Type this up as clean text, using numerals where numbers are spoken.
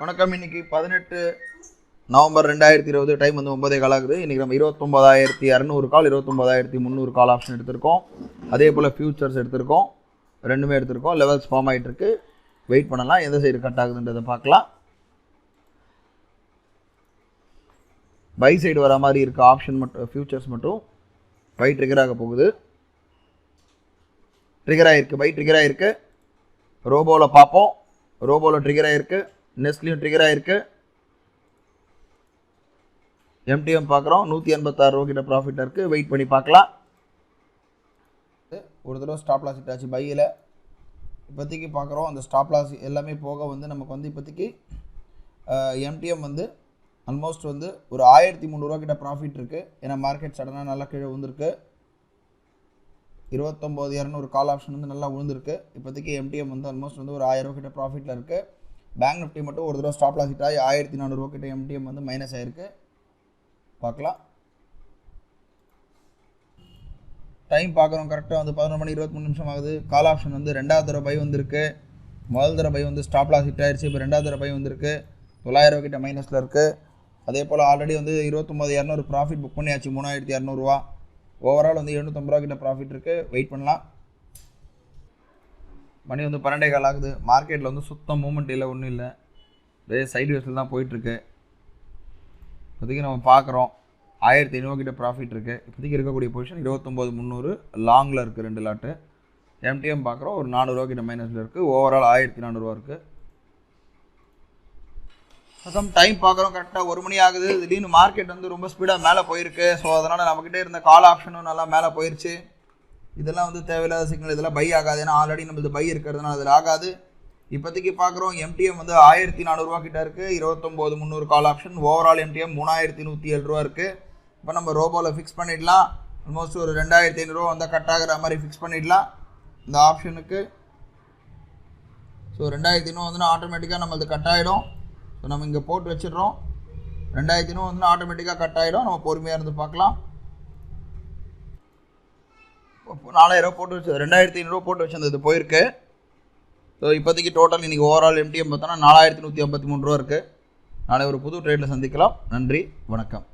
வணக்கம். இன்னைக்கு 18 November 2020, time வந்து 9 கால் ஆகுது. இன்றைக்கி நம்ம 29,200 கால் 29,300 கால் ஆப்ஷன் எடுத்திருக்கோம். அதே போல் ஃபியூச்சர்ஸ் எடுத்திருக்கோம். ரெண்டுமே எடுத்திருக்கோம். லெவல்ஸ் ஃபார்ம் ஆகிட்டு இருக்கு. வெயிட் பண்ணலாம், எந்த சைடு கட் ஆகுதுன்றதை பார்க்கலாம். பை சைடு வர மாதிரி இருக்குது ஆப்ஷன் மட்டும், ஃபியூச்சர்ஸ் மட்டும் பை ட்ரிகர் ஆக போகுது. ட்ரிகர் ஆகிருக்கு, பை ட்ரிகர் ஆகிருக்கு. ரோபோவில் பார்ப்போம். ரோபோவில் ட்ரிகர் ஆகிருக்கு, நெஸ்ட்லையும் ட்ரிகர் ஆகிருக்கு. எம்டிஎம் பார்க்குறோம், 186 ரூபா கிட்ட ப்ராஃபிட்டாக இருக்குது. வெயிட் பண்ணி பார்க்கலாம். ஒரு தடவை ஸ்டாப் லாஸ் இட்டாச்சு பையில். இப்போதைக்கு பார்க்குறோம் அந்த ஸ்டாப் லாஸ் எல்லாமே போக வந்து நமக்கு வந்து இப்போதைக்கு எம்டிஎம் வந்து ஆல்மோஸ்ட் வந்து ஒரு 1300 ரூபா கிட்ட ப்ராஃபிட் இருக்குது. ஏன்னா மார்க்கெட் சடனாக நல்லா கீழே விழுந்திருக்கு. 29,200 கால் ஆப்ஷன் வந்து நல்லா விழுந்திருக்கு. இப்போதைக்கு எம்டிஎம் வந்து ஆல்மோஸ்ட் வந்து ஒரு 1000 ரூபா கிட்ட ப்ராஃபிட்டில் இருக்குது. பேங்க் நிஃப்டி மட்டும் ஒரு தடவை ஸ்டாப் லாஸ் ஹிட் ஆகி 1400 ரூபா கிட்ட எம்டிஎம் வந்து மைனஸ் ஆகிருக்கு. பார்க்கலாம். டைம் பார்க்குறோம், கரெக்டாக வந்து 11 மணி 23 நிமிஷம் ஆகுது. கால் ஆப்ஷன் வந்து ரெண்டாவது தடவை பை வந்திருக்கு. முதல் தடவை பை வந்து ஸ்டாப் லாஸ் ஹிட் ஆயிடுச்சு. இப்போ ரெண்டாவது தடவை பை வந்திருக்கு. 900 ரூபா கிட்ட மைனஸில் இருக்குது. அதே போல் ஆல்ரெடி வந்து 29,200 ப்ராஃபிட் புக் பண்ணியாச்சு. 3,200 ரூபா. ஓவரால் வந்து 750 ரூபா கிட்ட ப்ராஃபிட் இருக்குது. வெயிட் பண்ணலாம். மணி வந்து 12 கால் ஆகுது. மார்க்கெட்டில் வந்து சுத்தம் மூமெண்ட் இல்லை, ஒன்றும் இல்லை. இதே சைடு வேஸில் தான் போயிட்டுருக்கு. இப்போதைக்கு நம்ம பார்க்குறோம் 1500 கிட்ட ப்ராஃபிட் இருக்குது. இப்போதைக்கு இருக்கக்கூடிய பொசிஷன் 29,300 லாங்கில் இருக்குது. 2 லாட்டு. எம்டிஎம் பார்க்குறோம் ஒரு 400 ரூபா கிட்ட மைனஸில் இருக்குது. ஓவரால் 1400 ரூபா இருக்குது. டைம் பார்க்குறோம், கரெக்டாக 1 மணி ஆகுது. திடீர்னு மார்க்கெட் வந்து ரொம்ப ஸ்பீடாக மேலே போயிருக்கு. ஸோ அதனால் நம்மக்கிட்டே இருந்த கால் ஆப்ஷனும் நல்லா மேலே போயிடுச்சு. இதெல்லாம் வந்து தேவையில்லாத சிக்னல், இதெல்லாம் பை ஆகாது. ஏன்னா ஆல்ரெடி நம்மளது பை இருக்கிறதுனால அதில் ஆகாது. இப்போதைக்கு பார்க்குறோம் எம்டிஎம் வந்து 1400 ரூபா கிட்ட இருக்குது. 29,300 கால் ஆப்ஷன். ஓவரால் எம்டிஎம் 3107 ரூபா இருக்குது. இப்போ நம்ம ரோபோவில் ஃபிக்ஸ் பண்ணிடலாம். ஆல்மோஸ்ட் ஒரு 2500 ரூபா வந்தால் கட் ஆகிற மாதிரி ஃபிக்ஸ் பண்ணிடலாம் இந்த ஆப்ஷனுக்கு. ஸோ 2500 வந்து ஆட்டோமேட்டிக்காக நம்மளது கட் ஆகிடும். ஸோ நம்ம இங்கே போட்டு வச்சிடுறோம். 2500 வந்து ஆட்டோமேட்டிக்காக கட் ஆகிடும். நம்ம பொறுமையாக இருந்து பார்க்கலாம். 4000 ரூபா போட்டு வச்சு 2500 ரூபா போட்டு வச்சிருந்தது போயிருக்கு. ஸோ இப்போதைக்கு டோட்டல் இன்றைக்கி ஓவரால் எம்டிஎம் பார்த்தோன்னா 4153 ரூபா இருக்குது. நாளை ஒரு புது ட்ரேடில் சந்திக்கலாம். நன்றி, வணக்கம்.